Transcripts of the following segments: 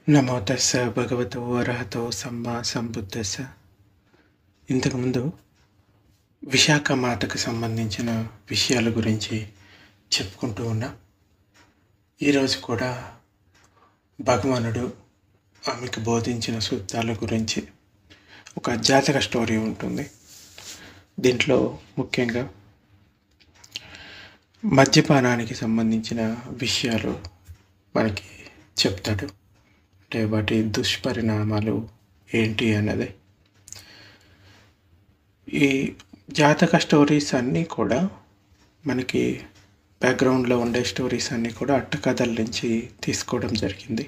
నమో తస్స భగవతో అర్హతో సమ్మా సంబుద్ధస్స. ఇంతకుముందు విశాఖ మాతకు సంబంధించిన విషయాల గురించి చెప్పుకుంటూ ఉన్నా. ఈరోజు కూడా భగవానుడు ఆమెకు బోధించిన సూత్రాల గురించి ఒక జాతక స్టోరీ ఉంటుంది. దీంట్లో ముఖ్యంగా మద్యపానానికి సంబంధించిన విషయాలు మనకి చెప్తాడు. అంటే వాటి దుష్పరిణామాలు ఏంటి అన్నది. ఈ జాతక స్టోరీస్ అన్నీ కూడా మనకి బ్యాక్గ్రౌండ్లో ఉండే స్టోరీస్ అన్నీ కూడా అట్టకథల నుంచి తీసుకోవడం జరిగింది.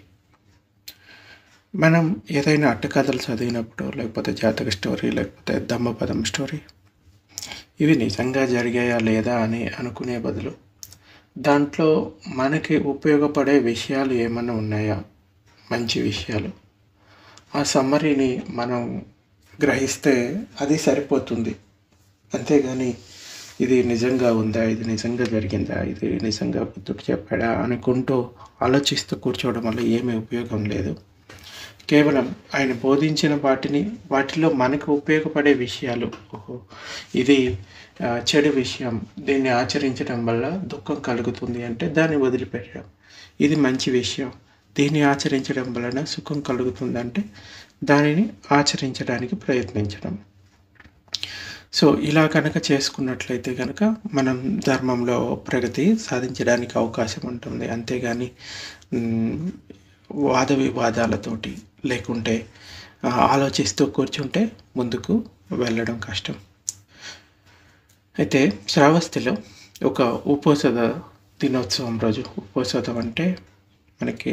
మనం ఏదైనా అట్టకథలు చదివినప్పుడు, లేకపోతే జాతక స్టోరీ, లేకపోతే దమ్మపదం స్టోరీ, ఇవి నిజంగా జరిగాయా లేదా అని అనుకునే బదులు దాంట్లో మనకి ఉపయోగపడే విషయాలు ఏమైనా ఉన్నాయా, మంచి విషయాలు, ఆ సమ్మరీని మనం గ్రహిస్తే అది సరిపోతుంది. అంతేగాని ఇది నిజంగా ఉందా, ఇది నిజంగా జరిగిందా, ఇది నిజంగా బుద్ధుడు చెప్పాడా అనుకుంటూ ఆలోచిస్తూ కూర్చోవడం వల్ల ఏమీ ఉపయోగం లేదు. కేవలం ఆయన బోధించిన వాటిలో మనకు ఉపయోగపడే విషయాలు, ఇది చెడు విషయం, దీన్ని ఆచరించడం వల్ల దుఃఖం కలుగుతుంది అంటే దాన్ని వదిలిపెట్టడం. ఇది మంచి విషయం, దీన్ని ఆచరించడం వలన సుఖం కలుగుతుందంటే దానిని ఆచరించడానికి ప్రయత్నించడం. సో ఇలా కనుక చేసుకున్నట్లయితే కనుక మనం ధర్మంలో ప్రగతి సాధించడానికి అవకాశం ఉంటుంది. అంతేగాని వాద వివాదాలతోటి లేకుంటే ఆలోచిస్తూ కూర్చుంటే ముందుకు వెళ్ళడం కష్టం. అయితే శ్రావస్తిలో ఒక ఉపోసద దినోత్సవం రోజు, ఉపోసదం అంటే మనకి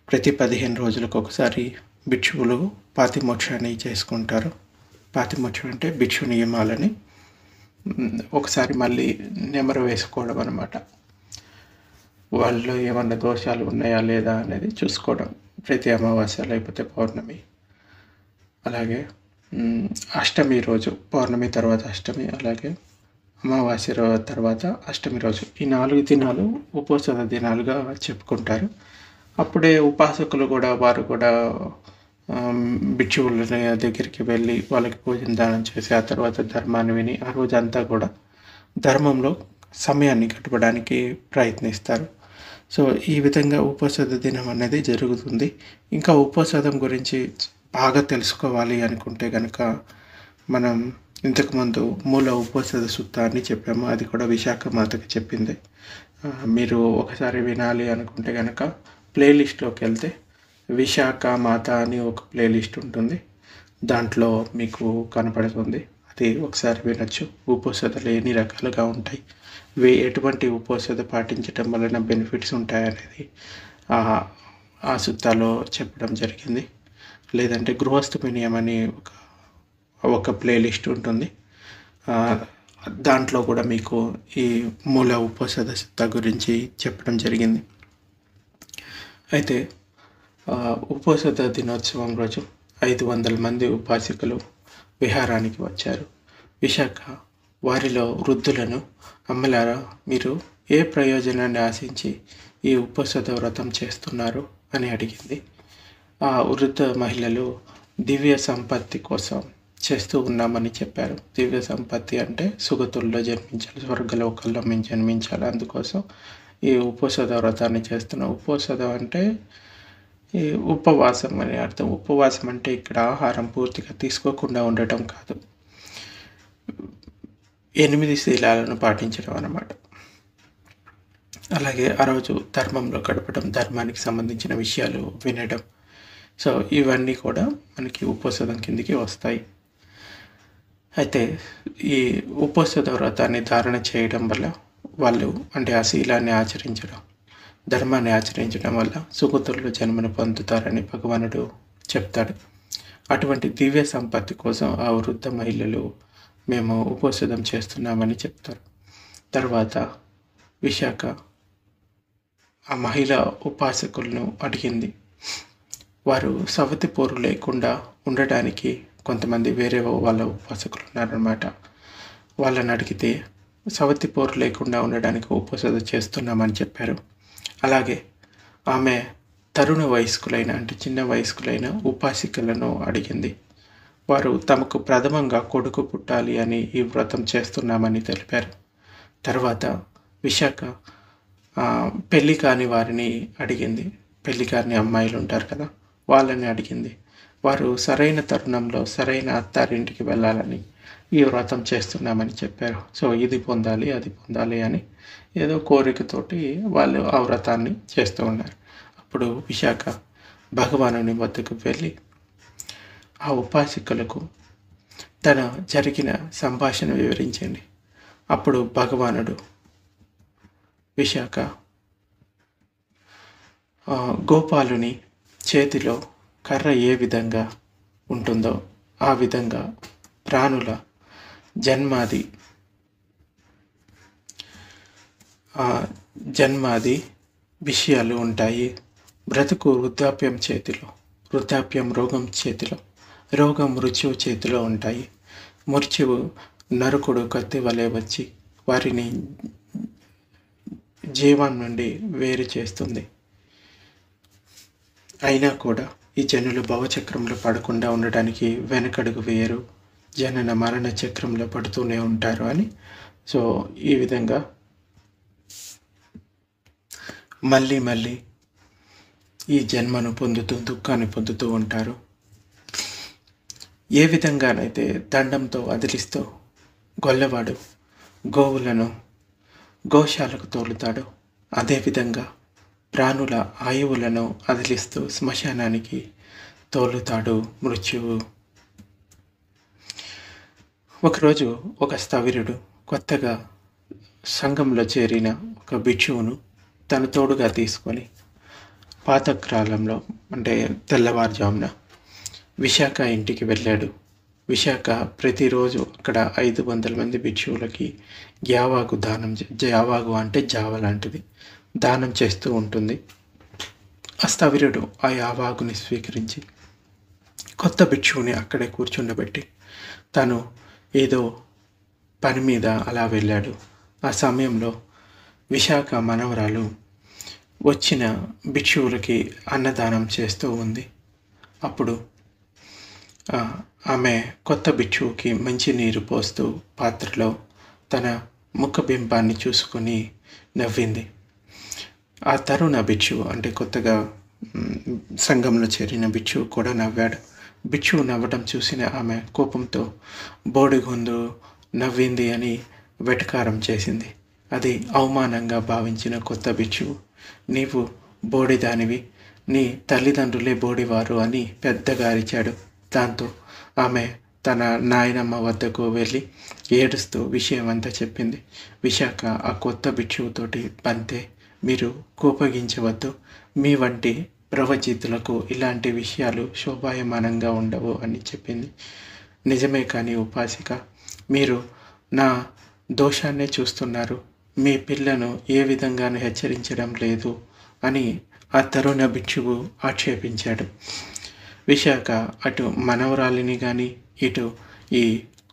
ప్రతి 15 రోజులకు ఒకసారి భిక్షువులు పాతిమోక్షాన్ని చేసుకుంటారు. పాతిమోక్షం అంటే భిక్షు నియమాలని ఒకసారి మళ్ళీ నెమరు వేసుకోవడం అన్నమాట. వాళ్ళలో ఏమన్నా దోషాలు ఉన్నాయా లేదా అనేది చూసుకోవడం. ప్రతి అమావాస్య లేకపోతే పౌర్ణమి, అలాగే అష్టమి రోజు, పౌర్ణమి తర్వాత అష్టమి, అలాగే అమావాస్య తర్వాత అష్టమి రోజు, ఈ 4 దినాలు ఉపోసద దినాలుగా చెప్పుకుంటారు. అప్పుడే ఉపాసకులు కూడా వారు కూడా భిక్షువుల దగ్గరికి వెళ్ళి వాళ్ళకి భోజన దానం చేసి ఆ తర్వాత ధర్మాన్ని విని ఆ రోజంతా కూడా ధర్మంలో సమయాన్ని గడపడానికి ప్రయత్నిస్తారు. సో ఈ విధంగా ఉపోసద దినం అనేది జరుగుతుంది. ఇంకా ఉపోసదం గురించి బాగా తెలుసుకోవాలి అనుకుంటే కనుక మనం ఇంతకుముందు మూల ఉపోసద సూత్రాన్ని చెప్పాము. అది కూడా విశాఖ మాతకి చెప్పింది. మీరు ఒకసారి వినాలి అనుకుంటే కనుక ప్లేలిస్ట్లోకి వెళ్తే విశాఖ మాత అని ఒక ప్లేలిస్ట్ ఉంటుంది. దాంట్లో మీకు కనపడుతుంది. అది ఒకసారి వినొచ్చు. ఉపోసదలు ఎన్ని రకాలుగా ఉంటాయి, ఎటువంటి ఉపోసద పాటించడం వలన బెనిఫిట్స్ ఉంటాయనేది ఆ సూత్రాలో చెప్పడం జరిగింది. లేదంటే గృహస్థమినియం అని ఒక ప్లేలిస్ట్ ఉంటుంది. దాంట్లో కూడా మీకు ఈ మూల ఉపోసద సూత్ర గురించి చెప్పడం జరిగింది. అయితే ఉపోసద దినోత్సవం రోజు 500 మంది ఉపాసకులు విహారానికి వచ్చారు. విశాఖ వారిలో వృద్ధులను, అమ్మలారా, మీరు ఏ ప్రయోజనాన్ని ఆశించి ఈ ఉపోసద వ్రతం చేస్తున్నారు అని అడిగింది. ఆ వృద్ధ మహిళలు దివ్య సంపత్తి కోసం చేస్తూ ఉన్నామని చెప్పారు. దివ్య సంపత్తి అంటే సుగతుల్లో జన్మించాలి, స్వర్గలోకల్లో మేము జన్మించాలి, అందుకోసం ఈ ఉపోసద వ్రతాన్ని చేస్తున్నాం. ఉపోసదం అంటే ఈ ఉపవాసం అని అర్థం. ఉపవాసం అంటే ఇక్కడ ఆహారం పూర్తిగా తీసుకోకుండా ఉండటం కాదు, 8 శీలాలను పాటించడం అన్నమాట. అలాగే ఆ రోజు ధర్మంలో గడపడం, ధర్మానికి సంబంధించిన విషయాలు వినడం. సో ఇవన్నీ కూడా మనకి ఉపోసదం కిందికి వస్తాయి. అయితే ఈ ఉపోసద వ్రతాన్ని ధారణ చేయడం వల్ల వాళ్ళు, అంటే ఆ శీలాన్ని ఆచరించడం, ధర్మాన్ని ఆచరించడం వల్ల సుగతుల్లో జన్మను పొందుతారని భగవానుడు చెప్తాడు. అటువంటి దివ్య సంపత్తి కోసం ఆ వృద్ధ మహిళలు మేము ఉపోసదం చేస్తున్నామని చెప్తారు. తర్వాత విశాఖ ఆ మహిళా ఉపాసకులను అడిగింది. వారు సవతి పోరు లేకుండా ఉండటానికి కొంతమంది వేరే వాళ్ళ ఉపాసకులు ఉన్నారన్నమాట. వాళ్ళని అడిగితే సవతి పోరు లేకుండా ఉండడానికి ఉపోసద చేస్తున్నామని చెప్పారు. అలాగే ఆమె తరుణ వయస్కులైన అంటే చిన్న వయస్కులైన ఉపాసికలను అడిగింది. వారు తమకు ప్రథమంగా కొడుకు పుట్టాలి అని ఈ వ్రతం చేస్తున్నామని తెలిపారు. తర్వాత విశాఖ పెళ్లి కాని వారిని అడిగింది. పెళ్లి కాని అమ్మాయిలు ఉంటారు కదా, వాళ్ళని అడిగింది. వారు సరైన తరుణంలో సరైన అత్తారింటికి వెళ్ళాలని ఈ వ్రతం చేస్తున్నామని చెప్పారు. సో ఇది పొందాలి అది పొందాలి అని ఏదో కోరికతోటి వాళ్ళు ఆ వ్రతాన్ని చేస్తూ ఉన్నారు. అప్పుడు విశాఖ భగవానుని వద్దకు వెళ్ళి ఆ ఉపాసికలకు తన జరిగిన సంభాషణ వివరించింది. అప్పుడు భగవానుడు విశాఖ గోపాలుని చేతిలో కర్ర ఏ విధంగా ఉంటుందో ఆ విధంగా ప్రాణుల జన్మాది విషయాలు ఉంటాయి. బ్రతుకు వృద్ధాప్యం చేతిలో, వృద్ధాప్యం రోగం చేతిలో, రోగం మృత్యువు చేతిలో ఉంటాయి. మృత్యువు నరుకుడు కత్తి వలె వచ్చి వారిని జీవం నుండి వేరు చేస్తుంది. అయినా కూడా ఈ జనులు భవచక్రంలో పడకుండా ఉండడానికి వెనకడుగు వేయరు, జనన మరణ చక్రంలో పడుతూనే ఉంటారు అని. సో ఈ విధంగా మళ్ళీ మళ్ళీ ఈ జన్మను పొందుతూ దుఃఖాన్ని పొందుతూ ఉంటారు. ఏ విధంగానైతే దండంతో అదిలిస్తూ గొల్లవాడు గోవులను గోశాలకు తోలుతాడో అదేవిధంగా ప్రాణుల ఆయువులను అదిలిస్తూ శ్మశానానికి తోలుతాడు మృత్యువు. ఒకరోజు ఒక స్థవిరుడు కొత్తగా సంఘంలో చేరిన ఒక భిక్షువును తన తోడుగా తీసుకొని పాతకాలంలో అంటే తెల్లవారుజామున విశాఖ ఇంటికి వెళ్ళాడు. విశాఖ ప్రతిరోజు అక్కడ 500 మంది భిక్షువులకి జావాగు అంటే జావ లాంటిది దానం చేస్తూ ఉంటుంది. ఆ స్థవిరుడు ఆ యావాగుని స్వీకరించి కొత్త భిక్షువుని అక్కడే కూర్చుండబెట్టి తను ఏదో పని మీద అలా వెళ్ళాడు. ఆ సమయంలో విశాఖ మనవరాలు వచ్చిన భిక్షువులకి అన్నదానం చేస్తూ ఉంది. అప్పుడు ఆమె కొత్త భిక్షువుకి మంచి నీరు పోస్తూ పాత్రలో తన ముఖబింబాన్ని చూసుకొని నవ్వింది. ఆ తరుణ భిక్షువు అంటే కొత్తగా సంఘంలో చేరిన భిక్షువు కూడా నవ్వాడు. భిక్షువు నవ్వడం చూసిన ఆమె కోపంతో బోడిగొందు నవ్వింది అని వెటకారం చేసింది. అది అవమానంగా భావించిన కొత్త భిక్షువు, నీవు బోడిదానివి, నీ తల్లిదండ్రులే బోడివారు అని పెద్దగా అరిచాడు. దాంతో ఆమె తన నాయనమ్మ వద్దకు వెళ్ళి ఏడుస్తూ విషయం అంతా చెప్పింది. విశాఖ ఆ కొత్త భిక్షువుతోటి, పంతే మీరు కోపగించవద్దు, మీ వంటి ప్రవచితులకు ఇలాంటి విషయాలు శోభాయమానంగా ఉండవు అని చెప్పింది. నిజమే కానీ ఉపాసిక, మీరు నా దోషాన్నే చూస్తున్నారు, మీ పిల్లను ఏ విధంగానూ హెచ్చరించడం లేదు అని ఆ తరుణ భిక్షువు ఆక్షేపించాడు. విశాఖ అటు మనవరాలిని కానీ ఇటు ఈ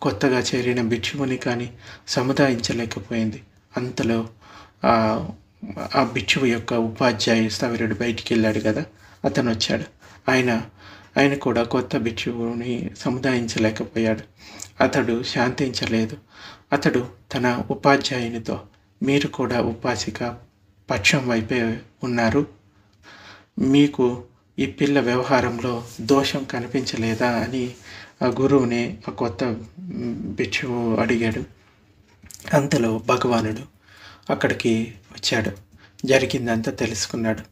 కొత్తగా చేరిన భిక్షువుని కానీ సముదాయించలేకపోయింది. అంతలో ఆ భిక్షువు యొక్క ఉపాధ్యాయు స్థవిరుడు బయటికి వెళ్ళాడు కదా, అతను వచ్చాడు. ఆయన కూడా కొత్త భిక్షువుని సముదాయించలేకపోయాడు. అతడు శాంతించలేదు. అతడు తన ఉపాధ్యాయునితో, మీరు కూడా ఉపాసిక పక్షం వైపే ఉన్నారు, మీకు ఈ పిల్ల వ్యవహారంలో దోషం కనిపించలేదా అని ఆ గురువుని ఆ కొత్త భిక్షువు అడిగాడు. అంతలో భగవానుడు అక్కడికి వచ్చాడు. జరిగిందంతా తెలుసుకున్నాడు.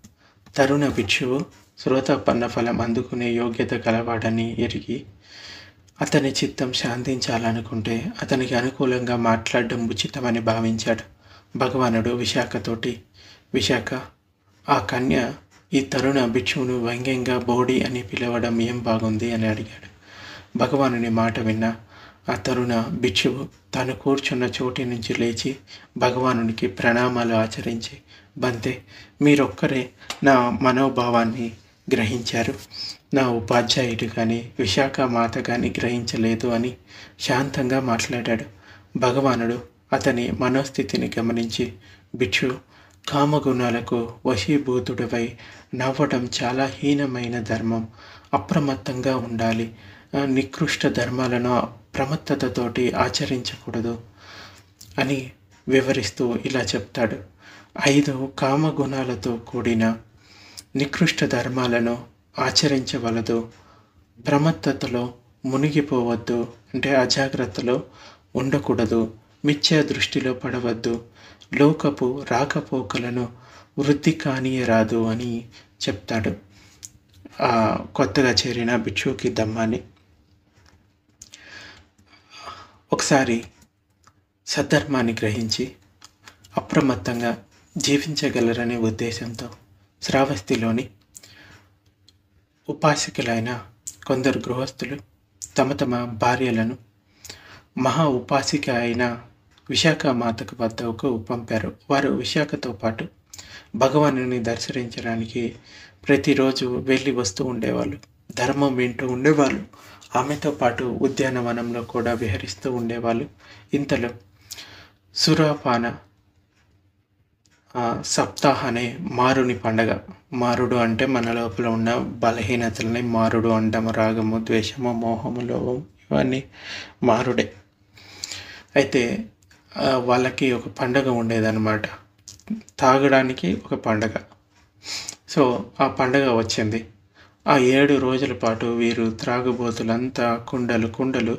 తరుణ భిక్షువు శ్రోతపన్న ఫలం అందుకునే యోగ్యత గలవాడని ఎరిగి అతని చిత్తం శాంతించాలనుకుంటే అతనికి అనుకూలంగా మాట్లాడడం ఉచితమని భావించాడు. భగవానుడు విశాఖతోటి, విశాఖ, ఆ కన్య ఈ తరుణ భిక్షువును వ్యంగ్యంగా బోడి అని పిలవడం ఏం బాగుంది అని అడిగాడు. భగవానుని మాట విన్న ఆ తరుణ భిక్షువు తాను కూర్చున్న చోటి నుంచి లేచి భగవానునికి ప్రణామాలు ఆచరించి, బంతే మీరొక్కరే నా మనోభావాన్ని గ్రహించారు, నా ఉపాధ్యాయుడు కానీ విశాఖ మాత కానీ గ్రహించలేదు అని శాంతంగా మాట్లాడాడు. భగవానుడు అతని మనోస్థితిని గమనించి, భిక్షు, కామగుణాలకు వశీభూతుడివై నవ్వడం చాలా హీనమైన ధర్మం. అప్రమత్తంగా ఉండాలి. నికృష్ట ధర్మాలను ప్రమత్తతతోటి ఆచరించకూడదు అని వివరిస్తూ ఇలా చెప్తాడు. 5 కామగుణాలతో కూడిన నికృష్ట ధర్మాలను ఆచరించవలదు. ప్రమత్తతలో మునిగిపోవద్దు, అంటే అజాగ్రత్తలో ఉండకూడదు. మిథ్యా దృష్టిలో పడవద్దు. లోకపు రాకపోకలను వృద్ధి కానీయరాదు అని చెప్తాడు కొత్తగా చేరిన భిక్షుకి దమ్మాని. ఒకసారి సద్ధర్మాన్ని గ్రహించి అప్రమత్తంగా జీవించగలరనే ఉద్దేశంతో శ్రావస్తిలోని ఉపాసకులైన కొందరు గృహస్థులు తమ తమ భార్యలను మహా ఉపాసిక అయిన విశాఖ మాతకు వద్దకు పంపారు. వారు విశాఖతో పాటు భగవానుని దర్శించడానికి ప్రతిరోజు వెళ్ళి వస్తూ ఉండేవాళ్ళు. ధర్మం వింటూ ఉండేవాళ్ళు. ఆమెతో పాటు ఉద్యానవనంలో కూడా విహరిస్తూ ఉండేవాళ్ళు. ఇంతలో సురాపాన సప్తాహ అనే మారుని పండగ. మారుడు అంటే మన లోపల ఉన్న బలహీనతలని మారుడు అంటాము. రాగము, ద్వేషము, మోహము, లోభం ఇవన్నీ మారుడే. అయితే వాళ్ళకి ఒక పండగ ఉండేదన్నమాట. తాగడానికి ఒక పండగ. సో ఆ పండగ వచ్చింది. ఆ 7 రోజుల పాటు వీరు త్రాగుబోతులంతా కుండలు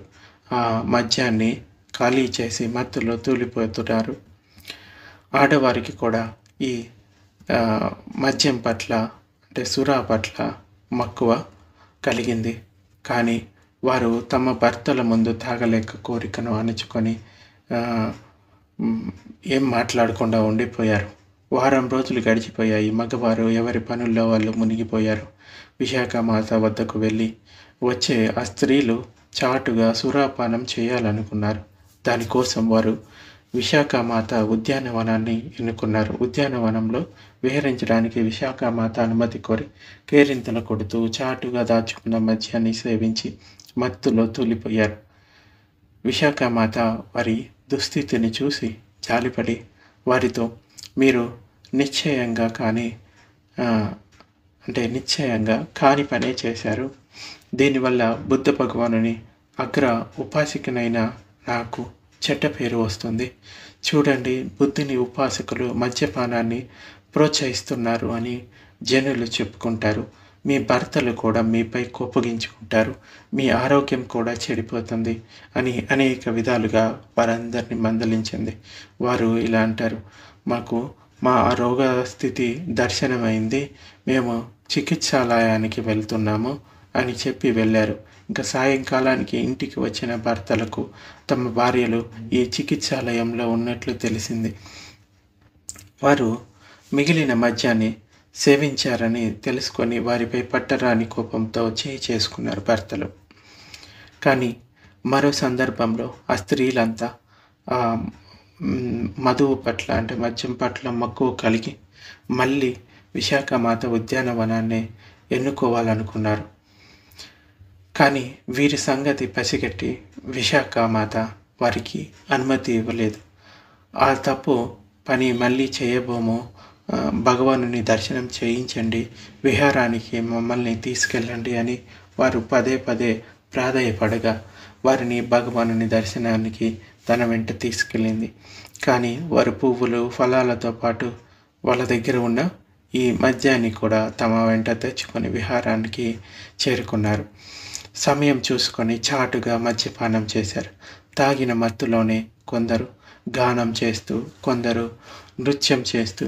ఆ మద్యాన్ని ఖాళీ చేసి మత్తులో తూలిపోతున్నారు. ఆడవారికి కూడా ఈ మద్యం పట్ల, అంటే సురా పట్ల మక్కువ కలిగింది. కానీ వారు తమ భర్తల ముందు తాగలేక కోరికను అణుచుకొని ఏం మాట్లాడకుండా ఉండిపోయారు. వారం రోజులు గడిచిపోయాయి. మగవారు ఎవరి పనుల్లో వాళ్ళు మునిగిపోయారు. విశాఖ మాత వద్దకు వెళ్ళి వచ్చే ఆ స్త్రీలు చాటుగా సురాపానం చేయాలనుకున్నారు. దానికోసం వారు విశాఖమాత ఉద్యానవనాన్ని ఎన్నుకున్నారు. ఉద్యానవనంలో విహరించడానికి విశాఖమాత అనుమతి కోరి కేరింతలు కొడుతూ చాటుగా దాచుకున్న మద్యాన్ని సేవించి మత్తులో తూలిపోయారు. విశాఖమాత వారి దుస్థితిని చూసి జాలిపడి వారితో, మీరు నిశ్చయంగా కాని పనే చేశారు. దీనివల్ల బుద్ధ భగవానుని అగ్ర ఉపాసికనైన నాకు చెడ్డ పేరు వస్తుంది. చూడండి, బుద్ధుని ఉపాసకులు మద్యపానాన్ని ప్రోత్సహిస్తున్నారు అని జనులు చెప్పుకుంటారు. మీ భర్తలు కూడా మీపై కోపగించుకుంటారు. మీ ఆరోగ్యం కూడా చెడిపోతుంది అని అనేక విధాలుగా వారందరినీ మందలించింది. వారు ఇలా అంటారు, మాకు మా రోగ స్థితి దర్శనమైంది, మేము చికిత్సాలయానికి వెళ్తున్నాము అని చెప్పి వెళ్ళారు. ఇంకా సాయంకాలానికి ఇంటికి వచ్చిన భర్తలకు తమ భార్యలు ఈ చికిత్సాలయంలో ఉన్నట్లు తెలిసింది. వారు మిగిలిన మద్యాన్ని సేవించారని తెలుసుకొని వారిపై పట్టరాని కోపంతో చేసుకున్నారు భర్తలు. కానీ మరో సందర్భంలో ఆ స్త్రీలంతా మధువు పట్ల, అంటే మద్యం పట్ల మక్కువ కలిగి మళ్ళీ విశాఖమాత ఉద్యానవనాన్ని ఎన్నుకోవాలనుకున్నారు. కానీ వీరి సంగతి పసిగట్టి విశాఖమాత వారికి అనుమతి ఇవ్వలేదు. ఆ తప్పు పని మళ్ళీ చేయబోము, భగవానుని దర్శనం చేయించండి, విహారానికి మమ్మల్ని తీసుకెళ్ళండి అని వారు పదే ప్రాధేయపడగా వారిని భగవానుని దర్శనానికి తన వెంట తీసుకెళ్ళింది. కానీ వారు పువ్వులు, ఫలాలతో పాటు వాళ్ళ దగ్గర ఉన్న ఈ మద్యాన్ని కూడా తమ వెంట తెచ్చుకొని విహారానికి చేరుకున్నారు. సమయం చూసుకొని చాటుగా మద్యపానం చేశారు. తాగిన మత్తులోనే కొందరు గానం చేస్తూ, కొందరు నృత్యం చేస్తూ,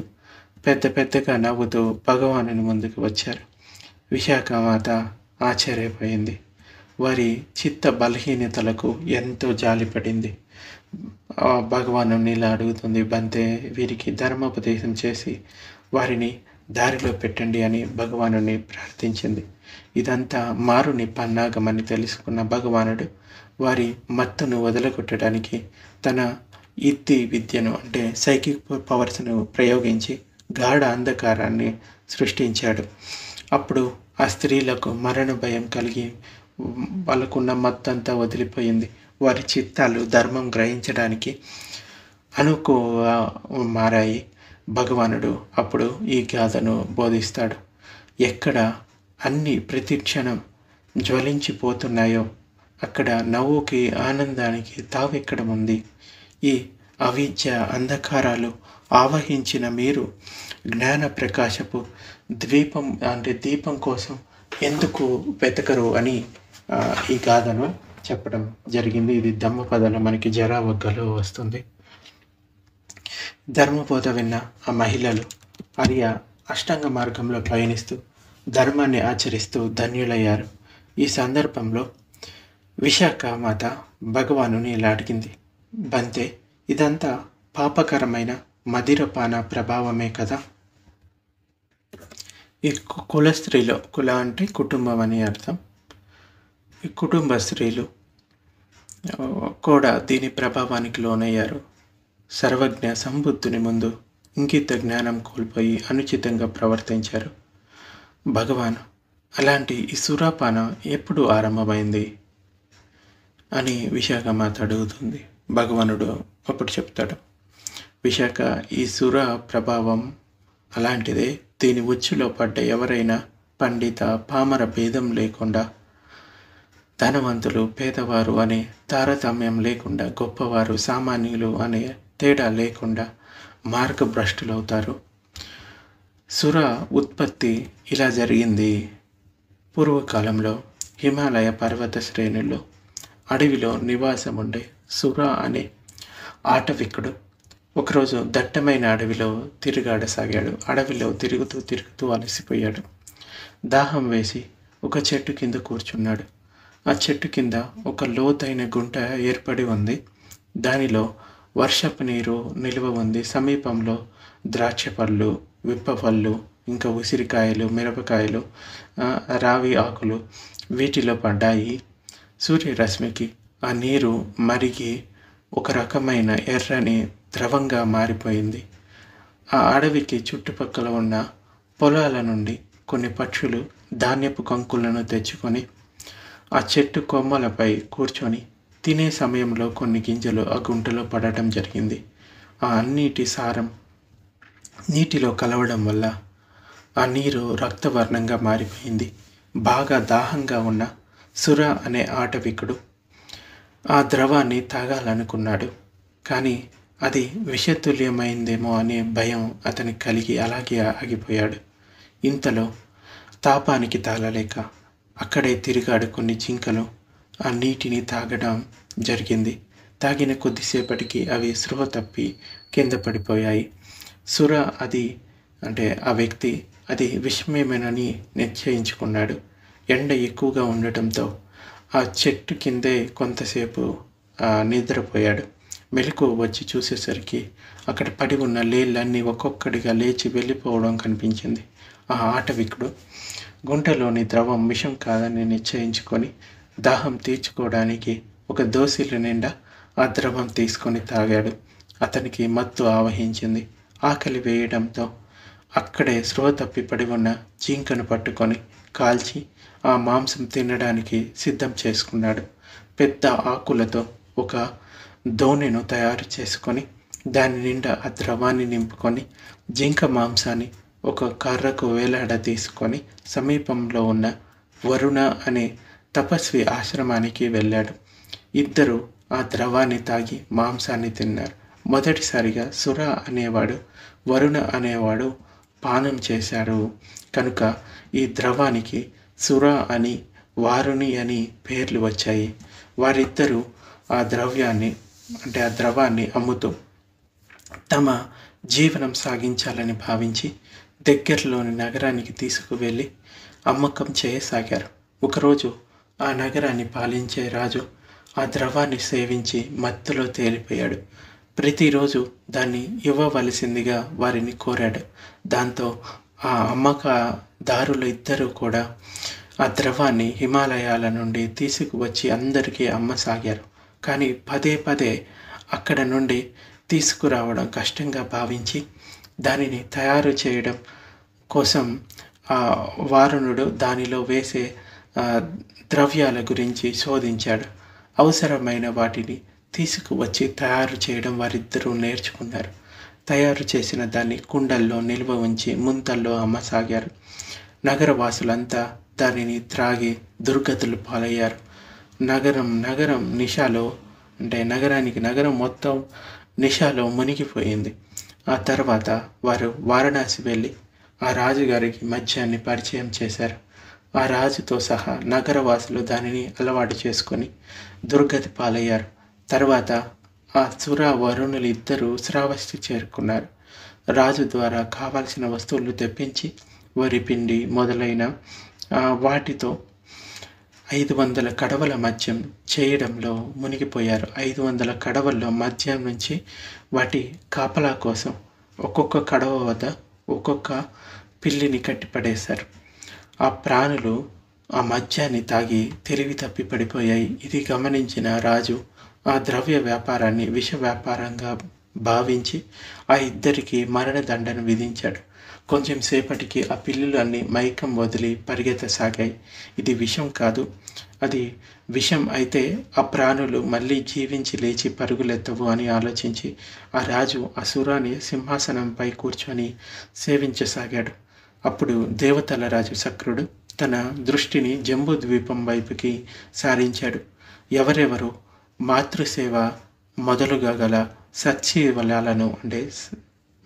పెద్దగా నవ్వుతూ భగవానుని ముందుకు వచ్చారు. విశాఖమాత ఆశ్చర్యపోయింది. వారి చిత్త బలహీనతలకు ఎంతో జాలిపడింది. భగవాను ఇలా అడుగుతుంది, బంతే వీరికి ధర్మోపదేశం చేసి వారిని దారిలో పెట్టండి అని భగవానుని ప్రార్థించింది. ఇదంతా మారుని పన్నాగమని తెలుసుకున్న భగవానుడు వారి మత్తును వదలగొట్టడానికి తన ఇత్తి విద్యను, అంటే సైకిక్ పవర్స్ను ప్రయోగించి గాఢ అంధకారాన్ని సృష్టించాడు. అప్పుడు ఆ స్త్రీలకు మరణ భయం కలిగి వాళ్ళకున్న మత్తంతా వదిలిపోయింది. వారి చిత్తాలు ధర్మం గ్రహించడానికి అనుకువగా మారాయి. భగవానుడు అప్పుడు ఈ గాథను బోధిస్తాడు. ఎక్కడ అన్ని ప్రతి క్షణం జ్వలించిపోతున్నాయో అక్కడ నవ్వుకి ఆనందానికి తావెక్కడముంది. ఈ అవిద్య అంధకారాలు ఆవహించిన మీరు జ్ఞాన ప్రకాశపు దీపం కోసం ఎందుకు వెతకరు అని ఈ గాథను చెప్పడం జరిగింది. ఇది ధమ్మపదలో మనకి జరావగ్గలో వస్తుంది. ధర్మబోధ విన్న ఆ మహిళలు ఆర్య అష్టాంగ మార్గంలో పయనిస్తూ ధర్మాన్ని ఆచరిస్తూ ధన్యులయ్యారు. ఈ సందర్భంలో విశాఖ మాత భగవానుని ఇలా అడిగింది, బంతే, ఇదంతా పాపకరమైన మదిరపాన ప్రభావమే కదా? ఈ కుల స్త్రీలో, కుల అంటే కుటుంబం అని అర్థం, ఈ కుటుంబ స్త్రీలు కూడా దీని ప్రభావానికి లోనయ్యారు. సర్వజ్ఞ సంబుద్ధుని ముందు ఇంకిత జ్ఞానం కోల్పోయి అనుచితంగా ప్రవర్తించారు. భగవాన్, అలాంటి ఈ సురాపానం ఎప్పుడు ఆరంభమైంది అని విశాఖ మాత అడుగుతుంది. భగవానుడు అప్పుడు చెప్తాడు, విశాఖ, ఈ సుర ప్రభావం అలాంటిదే. దీని ఉచ్చులో పడ్డ ఎవరైనా పండిత పామర భేదం లేకుండా, ధనవంతులు పేదవారు అనే తారతమ్యం లేకుండా, గొప్పవారు సామాన్యులు అనే తేడా లేకుండా మార్గభ్రష్టులవుతారు. సుర ఉత్పత్తి ఇలా జరిగింది. పూర్వకాలంలో హిమాలయ పర్వత శ్రేణుల్లో అడవిలో నివాసం ఉండే సుర అనే ఆటవికుడు ఒకరోజు దట్టమైన అడవిలో తిరుగాడసాగాడు. అడవిలో తిరుగుతూ అలసిపోయాడు. దాహం వేసి ఒక చెట్టు కింద కూర్చున్నాడు. ఆ చెట్టు కింద ఒక లోతైన గుంట ఏర్పడి ఉంది. దానిలో వర్షపు నీరు నిల్వ ఉంది. సమీపంలో ద్రాక్ష పళ్ళు, విప్ప పళ్ళు, ఇంకా ఉసిరికాయలు, మిరపకాయలు, రావి ఆకులు వీటిలో పడ్డాయి. సూర్యరశ్మికి ఆ నీరు మరిగి ఒక రకమైన ఎర్రని ద్రవంగా మారిపోయింది. ఆ అడవికి చుట్టుపక్కల ఉన్న పొలాల నుండి కొన్ని పక్షులు ధాన్యపు కంకులను తెచ్చుకొని ఆ చెట్టు కొమ్మలపై కూర్చొని తినే సమయంలో కొన్ని గింజలు ఆ గుంటలో పడటం జరిగింది. ఆ అన్నిటి సారం నీటిలో కలవడం వల్ల ఆ నీరు రక్తవర్ణంగా మారిపోయింది. బాగా దాహంగా ఉన్న సుర అనే ఆటవికుడు ఆ ద్రవాన్ని తాగాలనుకున్నాడు. కానీ అది విషతుల్యమైందేమో అనే భయం అతనికి కలిగి అలాగే ఆగిపోయాడు. ఇంతలో తాపానికి తాళలేక అక్కడే తిరిగాడు. కొన్ని జింకలు ఆ నీటిని తాగడం జరిగింది. తాగిన కొద్దిసేపటికి అవి స్పృహ తప్పి కింద పడిపోయాయి. సుర ఆ వ్యక్తి అది విషమేమేనని నిశ్చయించుకున్నాడు. ఎండ ఎక్కువగా ఉండటంతో ఆ చెట్టు కిందే కొంతసేపు నిద్రపోయాడు. మెలకు వచ్చి చూసేసరికి అక్కడ పడి ఉన్న లేళ్ళన్నీ ఒక్కొక్కడిగా లేచి వెళ్ళిపోవడం కనిపించింది. ఆ ఆటవికుడు గుంటలోని ద్రవం విషం కాదని నిశ్చయించుకొని దాహం తీర్చుకోవడానికి ఒక దోసిల నిండా ఆ ద్రవం తీసుకొని తాగాడు. అతనికి మత్తు ఆవహించింది. ఆకలి వేయడంతో అక్కడే స్పృహ తప్పి పడి ఉన్న జింకను పట్టుకొని కాల్చి ఆ మాంసం తినడానికి సిద్ధం చేసుకున్నాడు. పెద్ద ఆకులతో ఒక దోణెను తయారు చేసుకొని దాని నిండా ఆ ద్రవాన్ని నింపుకొని జింక మాంసాన్ని ఒక కర్రకు వేలాడ తీసుకొని సమీపంలో ఉన్న వరుణ అనే తపస్వి ఆశ్రమానికి వెళ్ళాడు. ఇద్దరు ఆ ద్రవాన్ని తాగి మాంసాన్ని తిన్నారు. మొదటిసారిగా సుర అనేవాడు, వరుణ అనేవాడు పానం చేశారు కనుక ఈ ద్రవానికి సుర అని, వారుని అని పేర్లు వచ్చాయి. వారిద్దరూ ఆ ద్రవాన్ని అమ్ముతూ తమ జీవనం సాగించాలని భావించి దగ్గరలోని నగరానికి తీసుకువెళ్ళి అమ్మకం చేయసాగారు. ఒకరోజు ఆ నగరాన్ని పాలించే రాజు ఆ ద్రవాన్ని సేవించి మత్తులో తేలిపోయాడు. ప్రతిరోజు దాన్ని ఇవ్వవలసిందిగా వారిని కోరాడు. దాంతో ఆ అమ్మకదారులు ఇద్దరూ కూడా ఆ ద్రవాన్ని హిమాలయాల నుండి తీసుకువచ్చి అందరికీ అమ్మసాగారు. కానీ పదే అక్కడ నుండి తీసుకురావడం కష్టంగా భావించి దానిని తయారు చేయడం కోసం వారుణుడు దానిలో వేసే ద్రవ్యాల గురించి శోధించాడు. అవసరమైన వాటిని తీసుకువచ్చి తయారు చేయడం వారిద్దరూ నేర్చుకున్నారు. తయారు చేసిన దాన్ని కుండల్లో నిల్వ ఉంచి ముంతల్లో అమ్మసాగారు. నగరవాసులంతా దానిని త్రాగి దుర్గతులు పాలయ్యారు. నగరం నిషాలో, అంటే నగరం మొత్తం నిషాలో మునిగిపోయింది. ఆ తర్వాత వారు వారణాసి వెళ్ళి ఆ రాజుగారికి మద్యాన్ని పరిచయం చేశారు. ఆ రాజుతో సహా నగరవాసులు దానిని అలవాటు చేసుకొని దుర్గతి పాలయ్యారు. తర్వాత ఆ సుర వరుణులు ఇద్దరూ శ్రావస్తి చేరుకున్నారు. రాజు ద్వారా కావాల్సిన వస్తువులు తెప్పించి వరి పిండి మొదలైన వాటితో 500 కడవల మద్యం చేయడంలో మునిగిపోయారు. 500 కడవల్లో మద్యం నుంచి వాటి కాపలా కోసం ఒక్కొక్క కడవ వద్ద ఒక్కొక్క పిల్లిని కట్టిపడేశారు. ఆ ప్రాణులు ఆ మద్యాన్ని తాగి తెలివి తప్పి పడిపోయాయి. ఇది గమనించిన రాజు ఆ ద్రవ్య వ్యాపారాన్ని విష వ్యాపారంగా భావించి ఆ ఇద్దరికి మరణదండను విధించాడు. కొంచెం సేపటికి ఆ పిల్లులు అన్నీ మైకం వదిలి పరిగెత్తసాగాయి. ఇది విషం కాదు, అది విషం అయితే ఆ ప్రాణులు మళ్ళీ జీవించి లేచి పరుగులెత్తవు అని ఆలోచించి ఆ రాజు అసురాని సింహాసనంపై కూర్చొని సేవించసాగాడు. అప్పుడు దేవతల రాజు శక్రుడు తన దృష్టిని జంబూద్వీపం వైపుకి సారించాడు. ఎవరెవరు మాతృసేవ మొదలుగా గల సత్శీలాలను, అంటే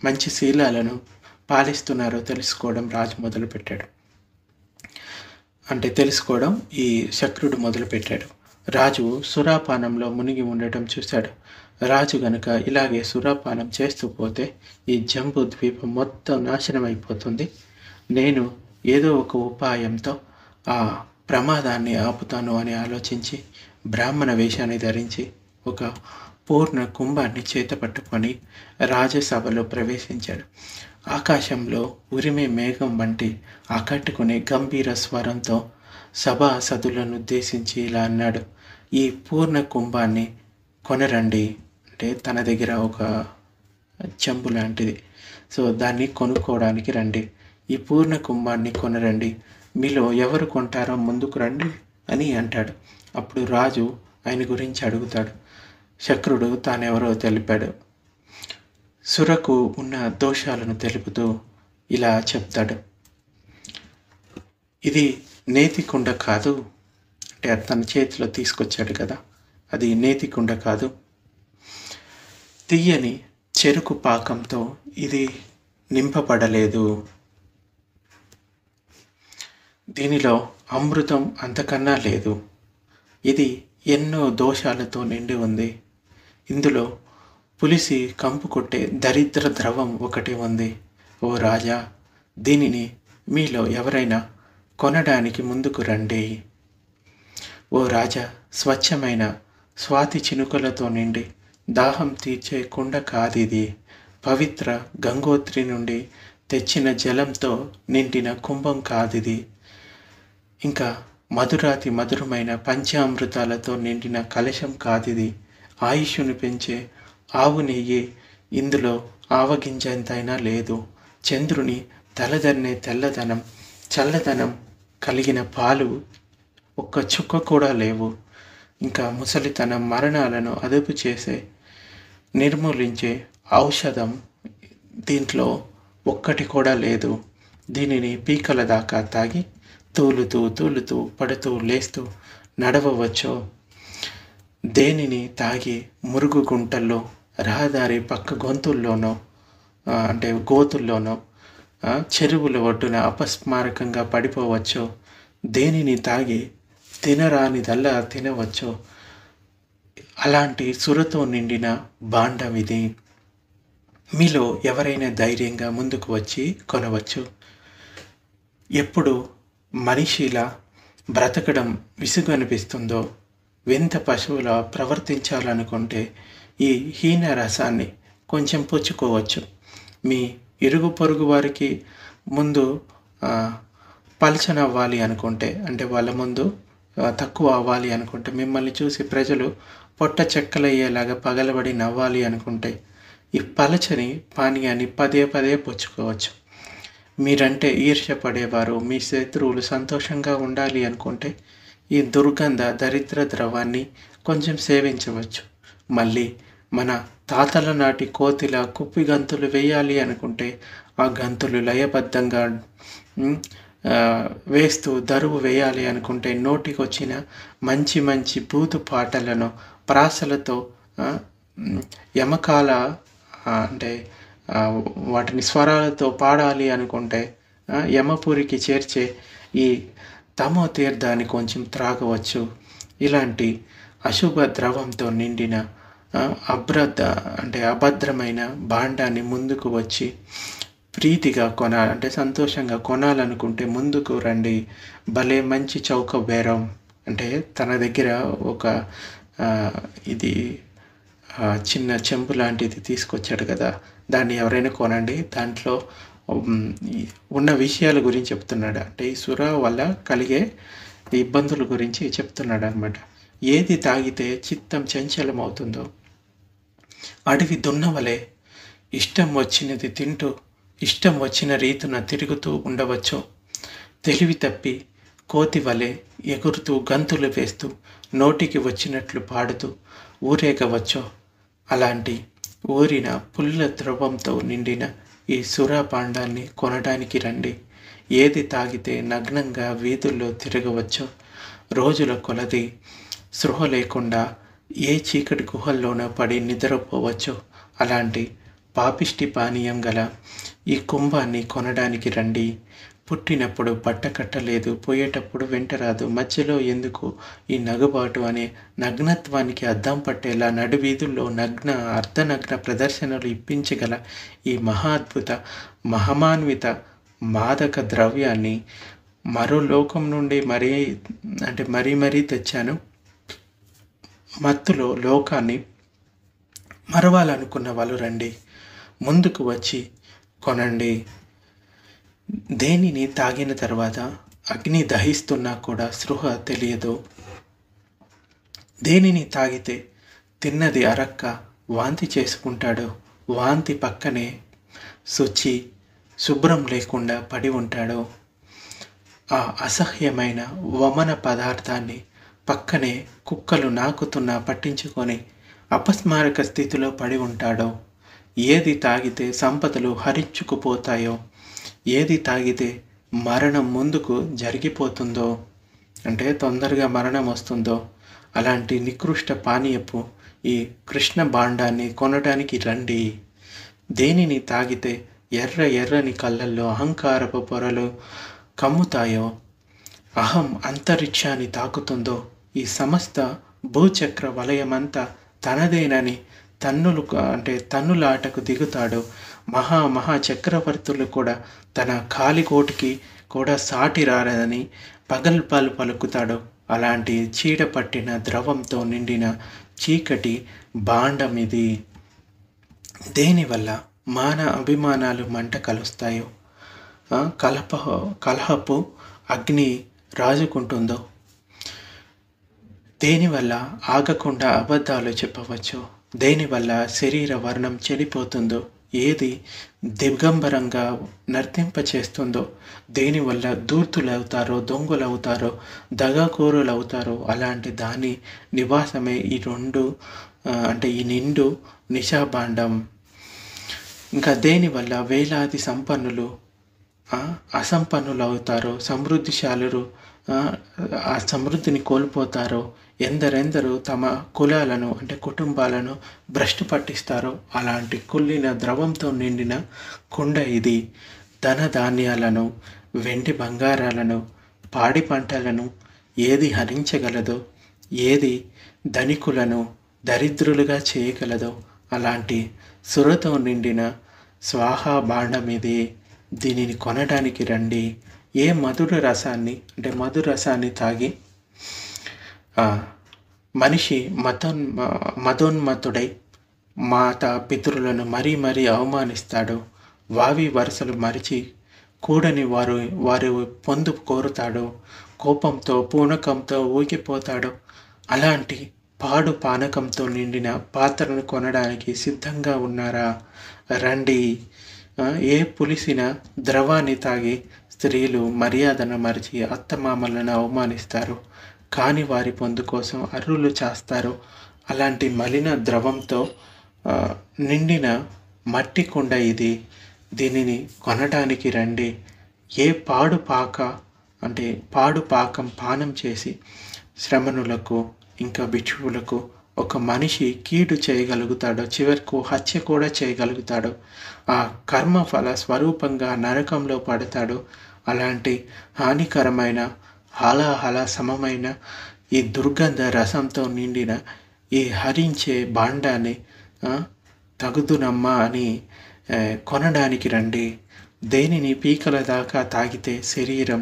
మంచి శీలాలను పాలిస్తున్నారో తెలుసుకోవడం రాజు మొదలుపెట్టాడు. తెలుసుకోవడం ఈ శక్రుడు మొదలుపెట్టాడు. రాజు సురాపానంలో మునిగి ఉండటం చూశాడు. రాజు గనుక ఇలాగే సురాపానం చేస్తూ పోతే ఈ జంబూ ద్వీపం మొత్తం నాశనం అయిపోతుంది. నేను ఏదో ఒక ఉపాయంతో ఆ ప్రమాదాన్ని ఆపుతాను అని ఆలోచించి బ్రాహ్మణ వేషాన్ని ధరించి ఒక పూర్ణ కుంభాన్ని చేతపట్టుకొని రాజసభలో ప్రవేశించాడు. ఆకాశంలో ఉరిమే మేఘం వంటి ఆకట్టుకునే గంభీర స్వరంతో సభాసదులను ఉద్దేశించి ఇలా అన్నాడు: ఈ పూర్ణ కుంభాన్ని కొనరండి. తన దగ్గర ఒక చెంబు లాంటిది, సో దాన్ని కొనుక్కోవడానికి రండి. ఈ పూర్ణ కుంభాన్ని కొనరండి. మీలో ఎవరు కొంటారో ముందుకు రండి అని అంటాడు. అప్పుడు రాజు ఆయన గురించి అడుగుతాడు. శక్రుడు తానెవరో తెలిపాడు. సురకు ఉన్న దోషాలను తెలుపుతూ ఇలా చెప్తాడు: ఇది నేతి కుండ కాదు. తన చేతిలో తీసుకొచ్చాడు కదా, అది నేతి కుండ కాదు. తీయని చెరుకు పాకంతో ఇది నింపబడలేదు. దీనిలో అమృతం అంతకన్నా లేదు. ఇది ఎన్నో దోషాలతో నిండి ఉంది. ఇందులో పులిసి కంపు కొట్టే దరిద్ర ద్రవం ఒకటి ఉంది. ఓ రాజా, దీనిని మీలో ఎవరైనా కొనడానికి ముందుకు రండి. ఓ రాజా, స్వచ్ఛమైన స్వాతి చినుకలతో నిండి దాహం తీర్చే కుండ కాదిది. పవిత్ర గంగోత్రి నుండి తెచ్చిన జలంతో నిండిన కుంభం కాదిది. ఇంకా మధురాతి మధురమైన పంచామృతాలతో నిండిన కలశం కాదిది. ఆయుష్ను పెంచే ఆవు నెయ్యి ఇందులో ఆవగింజంతైనా లేదు. చంద్రుని తలదన్నే తెల్లదనం, చల్లదనం కలిగిన పాలు ఒక్క చుక్క కూడా లేవు. ఇంకా ముసలితనం, మరణాలను అదుపు చేసే, నిర్మూలించే ఔషధం దీంట్లో ఒక్కటి కూడా లేదు. దీనిని పీకల దాకా తాగి తూలుతూ పడుతూ లేస్తూ నడవవచ్చో, దేనిని తాగి మురుగు గుంటల్లో, రహదారి పక్క గొంతుల్లోనో, గోతుల్లోనో, చెరువుల ఒడ్డున అపస్మారకంగా పడిపోవచ్చో, దేనిని తాగి తినరానిదల్లా తినవచ్చో, అలాంటి సురతో నిండిన భాండం ఇది. మీలో ఎవరైనా ధైర్యంగా ముందుకు వచ్చి కొనవచ్చు. ఎప్పుడు మనిషిలా బ్రతకడం విసుగు అనిపిస్తుందో, వింత పశువులా ప్రవర్తించాలనుకుంటే ఈ హీన రసాన్ని కొంచెం పుచ్చుకోవచ్చు. మీ ఇరుగు పొరుగు వారికి ముందు పలచన అవ్వాలి అనుకుంటే, వాళ్ళ ముందు తక్కువ అవ్వాలి అనుకుంటే, మిమ్మల్ని చూసి ప్రజలు పొట్ట చెక్కలయ్యేలాగా పగలబడి నవ్వాలి అనుకుంటే ఈ పలచని పానీయాన్ని పదే పదే పుచ్చుకోవచ్చు. మీరంటే ఈర్ష్య పడేవారు, మీ శత్రువులు సంతోషంగా ఉండాలి అనుకుంటే ఈ దుర్గంధ దరిద్ర ద్రవాన్ని కొంచెం సేవించవచ్చు. మళ్ళీ మన తాతల నాటి కోతిలా కుప్పి గంతులు వేయాలి అనుకుంటే ఆ గంతులు లయబద్ధంగా వేస్తూ దరువు వేయాలి అనుకుంటే నోటికొచ్చిన మంచి మంచి బూతు పాటలను ప్రాసలతో యమకాల అంటే వాటిని స్వరాలతో పాడాలి అనుకుంటే యమపురికి చేర్చే ఈ తమో తీర్థాన్ని కొంచెం త్రాగవచ్చు. ఇలాంటి అశుభ ద్రవంతో నిండిన అభద్రమైన భాండాన్ని ముందుకు వచ్చి ప్రీతిగా కొనాలంటే సంతోషంగా కొనాలనుకుంటే ముందుకు రండి. భలే మంచి చౌక బేరం అంటే తన దగ్గర ఒక ఇది చిన్న చెంబు లాంటిది తీసుకొచ్చాడు కదా, దాన్ని ఎవరైనా కొనండి. దాంట్లో ఉన్న విషయాల గురించి చెప్తున్నాడు. అంటే ఈ సుర వల్ల కలిగే ఇబ్బందుల గురించి చెప్తున్నాడు అనమాట. ఏది తాగితే చిత్తం చంచలం అవుతుందో, అడవి దున్నవలే ఇష్టం వచ్చినది తింటూ ఇష్టం వచ్చిన రీతున తిరుగుతూ ఉండవచ్చో, తెలివి తప్పి కోతి వలె ఎగురుతూ గంతులు వేస్తూ నోటికి వచ్చినట్లు పాడుతూ ఊరేగవచ్చో, అలాంటి ఊరిన పుల్ల ద్రవంతో నిండిన ఈ సురాపాండాన్ని కొనడానికి రండి. ఏది తాగితే నగ్నంగా వీధుల్లో తిరగవచ్చో, రోజుల కొలది స్పృహ లేకుండా ఏ చీకటి గుహల్లోనో పడి నిద్రపోవచ్చో, అలాంటి పాపిష్టి పానీయం గల ఈ కుంభాన్ని కొనడానికి రండి. పుట్టినప్పుడు బట్ట కట్టలేదు, పోయేటప్పుడు వెంటరాదు, మధ్యలో ఎందుకు ఈ నగుబాటు అనే నగ్నత్వానికి అద్దం పట్టేలా నడువీధుల్లో అర్ధనగ్న ప్రదర్శనలు ఇప్పించగల ఈ మహాద్భుత మహమాన్విత మాదక ద్రవ్యాన్ని మరో లోకం నుండి మరీ తెచ్చాను. మత్తులో లోకాన్ని మరవాలనుకున్న వాళ్ళు రండి, ముందుకు వచ్చి కొనండి. దేనిని తాగిన తర్వాత అగ్ని దహిస్తున్నా కూడా స్పృహ తెలియదు. దేనిని తాగితే తిన్నది అరక్క వాంతి చేసుకుంటాడో, వాంతి పక్కనే శుభ్రం లేకుండా పడి ఉంటాడో, ఆ అసహ్యమైన వమన పదార్థాన్ని పక్కనే కుక్కలు నాకుతున్నా పట్టించుకొని అపస్మారక స్థితిలో పడి ఉంటాడో, ఏది తాగితే సంపదలు హరించుకుపోతాయో, ఏది తాగితే మరణం ముందుకు జరిగిపోతుందో, అంటే తొందరగా మరణం వస్తుందో, అలాంటి నికృష్ట పానీయపు ఈ కృష్ణ భాండాన్ని కొనడానికి రండి. దేనిని తాగితే ఎర్రని కళ్ళల్లో అహంకారపు పొరలు కమ్ముతాయో, అహం అంతరిక్షాన్ని తాకుతుందో, ఈ సమస్త భూచక్ర వలయమంతా తనదేనని తన్నులాటకు దిగుతాడు. మహా చక్రవర్తులు కూడా తన కాలికోటికి కూడా సాటి రారదని పగల్పాలు పలుకుతాడు. అలాంటి చీడపట్టిన ద్రవంతో నిండిన చీకటి భాండం ఇది. దేనివల్ల మాన అభిమానాలు మంట కలుస్తాయో, కలహపు అగ్ని రాజుకుంటుందో, దేనివల్ల ఆగకుండా అబద్ధాలు చెప్పవచ్చో, దేనివల్ల శరీర వర్ణం చెడిపోతుందో, ఏది దిగంబరంగా నర్తింపచేస్తుందో, దేనివల్ల దూర్తులవుతారో, దొంగలవుతారో, దగాకోరులవుతారో, అలాంటి దాని నివాసమే ఈ నిండు నిశాభాండం. ఇంకా దేనివల్ల వేలాది సంపన్నులు అసంపన్నులు అవుతారో, సమృద్ధిశాలురు ఆ సమృద్ధిని కోల్పోతారో, ఎందరెందరూ తమ కులాలను కుటుంబాలను భ్రష్టు పట్టిస్తారో, అలాంటి కుళ్ళిన ద్రవంతో నిండిన కుండ ఇది. ధన ధాన్యాలను, వెండి బంగారాలను, పాడి పంటలను ఏది హరించగలదో, ఏది ధనికులను దరిద్రులుగా చేయగలదో, అలాంటి సురతో నిండిన స్వాహా భాండం ఇది. దీనిని కొనడానికి రండి. ఏ మధుర రసాన్ని తాగి మనిషి మదోన్మత్తుడై మాత పితరులను మరీ అవమానిస్తాడు, వావి వరుసలు మరిచి కూడని వారు పొందు కోరుతాడు, కోపంతో పూనకంతో ఊగిపోతాడు. అలాంటి పాడు పానకంతో నిండిన పాత్రను కొనడానికి సిద్ధంగా ఉన్నారా? రండి. ఏ పులిసిన ద్రవాన్ని తాగి స్త్రీలు మర్యాదను మరిచి అత్తమామలను అవమానిస్తారు, కాని వారి పొందు కోసం అర్రులు చేస్తారు. అలాంటి మలిన ద్రవంతో నిండిన మట్టి కుండ ఇది, దీనిని కొనడానికి రండి. ఏ పాడు పాకం పానం చేసి శ్రమణులకు ఇంకా భిక్షువులకు ఒక మనిషి కీడు చేయగలుగుతాడో, చివరకు హత్య కూడా చేయగలుగుతాడో, ఆ కర్మఫల స్వరూపంగా నరకంలో పడతాడో, అలాంటి హానికరమైన హాలాహల సమమైన ఈ దుర్గంధ రసంతో నిండిన ఈ హరించే భాండాన్ని తగుదునమ్మా అని కొనడానికి రండి. దేనిని పీకల దాకా తాగితే శరీరం,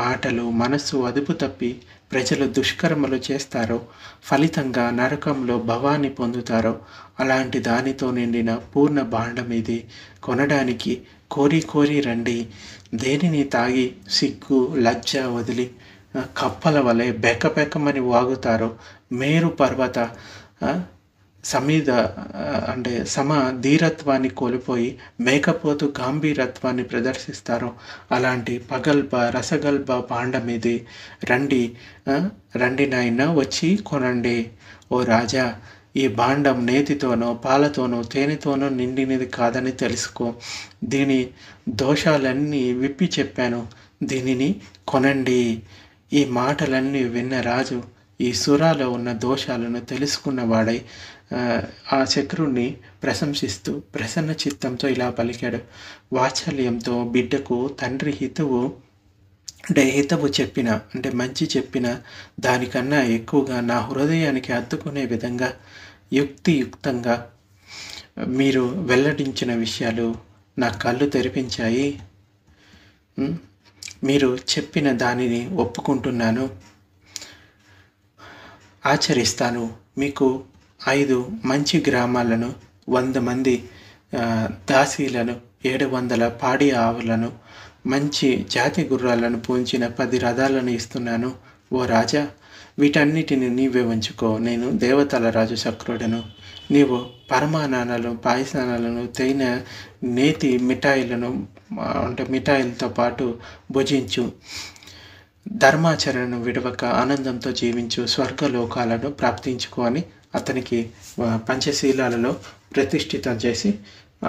మాటలు, మనస్సు అదుపు తప్పి ప్రజలు దుష్కర్మలు చేస్తారో, ఫలితంగా నరకంలో భవాన్ని పొందుతారో, అలాంటి దానితో నిండిన పూర్ణ భాండం ఇది. కొనడానికి కోరి రండి. దేనిని తాగి సిగ్గు లజ్జ వదిలి కప్పల వలె బెక్కబెక్కమని వాగుతారో, మేరు పర్వత సమ ధీరత్వాన్ని కోల్పోయి మేకపోతు గాంభీరత్వాన్ని ప్రదర్శిస్తారో, అలాంటి రసగల్భ భాండం ఇది. రండి నాయన, వచ్చి కొనండి. ఓ రాజా, ఈ భాండం నేతితోనో పాలతోనో తేనెతోనో నిండినది కాదని తెలుసుకో. దీని దోషాలన్నీ విప్పి చెప్పాను, దీనిని కొనండి. ఈ మాటలన్నీ విన్న రాజు ఈ సురాలో ఉన్న దోషాలను తెలుసుకున్నవాడై ఆ శక్రుణ్ణి ప్రశంసిస్తూ ప్రసన్న చిత్తంతో ఇలా పలికాడు. వాత్సల్యంతో బిడ్డకు తండ్రి హితవు చెప్పిన మంచి చెప్పిన దానికన్నా ఎక్కువగా నా హృదయానికి హత్తుకునే విధంగా యుక్తియుక్తంగా మీరు వెల్లడించిన విషయాలు నా కళ్ళు తెరిపించాయి. మీరు చెప్పిన దానిని ఒప్పుకుంటున్నాను, ఆచరిస్తాను. మీకు 5 మంచి గ్రామాలను, 100 మంది దాసీలను, 700 పాడి ఆవులను, మంచి జాతి గుర్రాలను పూంచిన 10 రథాలను ఇస్తున్నాను. ఓ రాజా, వీటన్నిటిని నీవే ఉంచుకో. నేను దేవతల రాజు శక్రుడను. నీవు పరమాన్నాలను, పాయసాలను, తైన నేతి మిఠాయిలతో పాటు భుజించు. ధర్మాచరణను విడవక ఆనందంతో జీవించు. స్వర్గలోకాలను ప్రాప్తించుకో అని అతనికి పంచశీలాలలో ప్రతిష్ఠితం చేసి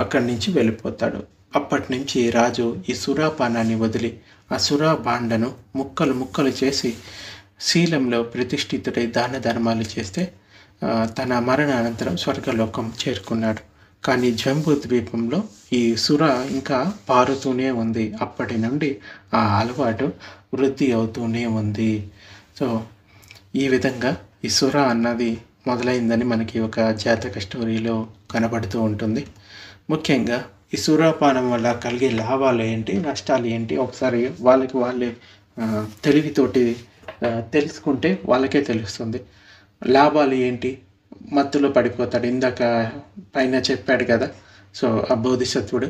అక్కడి నుంచి వెళ్ళిపోతాడు. అప్పటి నుంచి రాజు ఈ సురాపానాన్ని వదిలి ఆ సురా భాండను ముక్కలు చేసి శీలంలో ప్రతిష్ఠితుడై దాన ధర్మాలు చేస్తే తన మరణానంతరం స్వర్గలోకం చేరుకున్నాడు. కానీ జంబూ ద్వీపంలో ఈ సుర ఇంకా పారుతూనే ఉంది. అప్పటి నుండి ఆ అలవాటు వృద్ధి అవుతూనే ఉంది. సో ఈ విధంగా ఈ సుర అన్నది మొదలైందని మనకి ఒక జాతక స్టోరీలో కనబడుతూ ఉంటుంది. ముఖ్యంగా ఈ సురాపానం వల్ల కలిగే లాభాలు ఏంటి, నష్టాలు ఏంటి, ఒకసారి వాళ్ళే తెలివితోటి తెలుసుకుంటే వాళ్ళకే తెలుస్తుంది. లాభాలు ఏంటి, మత్తులో పడిపోతాడు. ఇందాక పైన చెప్పాడు కదా, సో ఆ బోధిసత్వుడు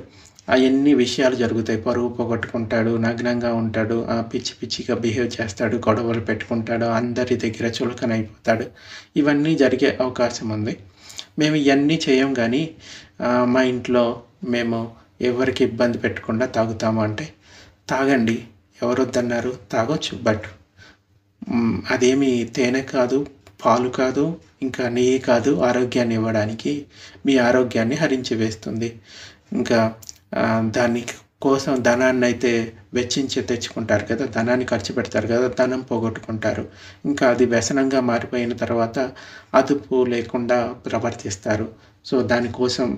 అవన్నీ విషయాలు జరుగుతాయి. పరువు పోగొట్టుకుంటాడు, నగ్నంగా ఉంటాడు, పిచ్చిగా బిహేవ్ చేస్తాడు, గొడవలు పెట్టుకుంటాడు, అందరి దగ్గర చులకనైపోతాడు. ఇవన్నీ జరిగే అవకాశం ఉంది. మేము ఇవన్నీ చేయం, కానీ మా ఇంట్లో మేము ఎవరికి ఇబ్బంది పెట్టకుండా తాగుతాము అంటే తాగండి, ఎవరొద్దన్నారు, తాగొచ్చు. బట్ అదేమి తేనె కాదు, పాలు కాదు, ఇంకా నెయ్యి కాదు. ఆరోగ్యాన్ని ఇవ్వడానికి మీ ఆరోగ్యాన్ని హరించి వేస్తుంది. ఇంకా దాని కోసం ధనాన్ని అయితే వెచ్చించి తెచ్చుకుంటారు కదా, ధనాన్ని ఖర్చు పెడతారు కదా, ధనం పోగొట్టుకుంటారు. ఇంకా అది వ్యసనంగా మారిపోయిన తర్వాత అదుపు లేకుండా ప్రవర్తిస్తారు. సో దానికోసం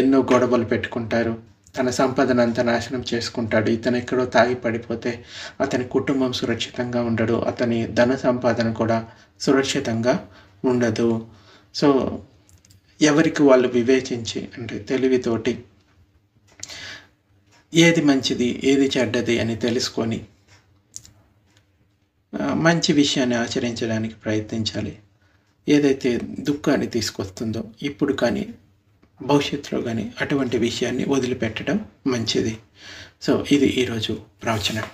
ఎన్నో గొడవలు పెట్టుకుంటారు. తన సంపదను అంతా నాశనం చేసుకుంటాడు. ఇతను ఎక్కడో తాగి పడిపోతే అతని కుటుంబం సురక్షితంగా ఉండడు, అతని ధన సంపాదన కూడా సురక్షితంగా ఉండదు. సో ఎవరికి వాళ్ళు వివేచించి తెలివితోటి ఏది మంచిది ఏది చెడ్డది అని తెలుసుకొని మంచి విషయాన్ని ఆచరించడానికి ప్రయత్నించాలి. ఏదైతే దుఃఖాన్ని తీసుకొస్తుందో ఇప్పుడు కానీ భవిష్యత్తులో కానీ అటువంటి విషయాన్ని వదిలిపెట్టడం మంచిది. సో ఇది ఈరోజు ప్రవచనం.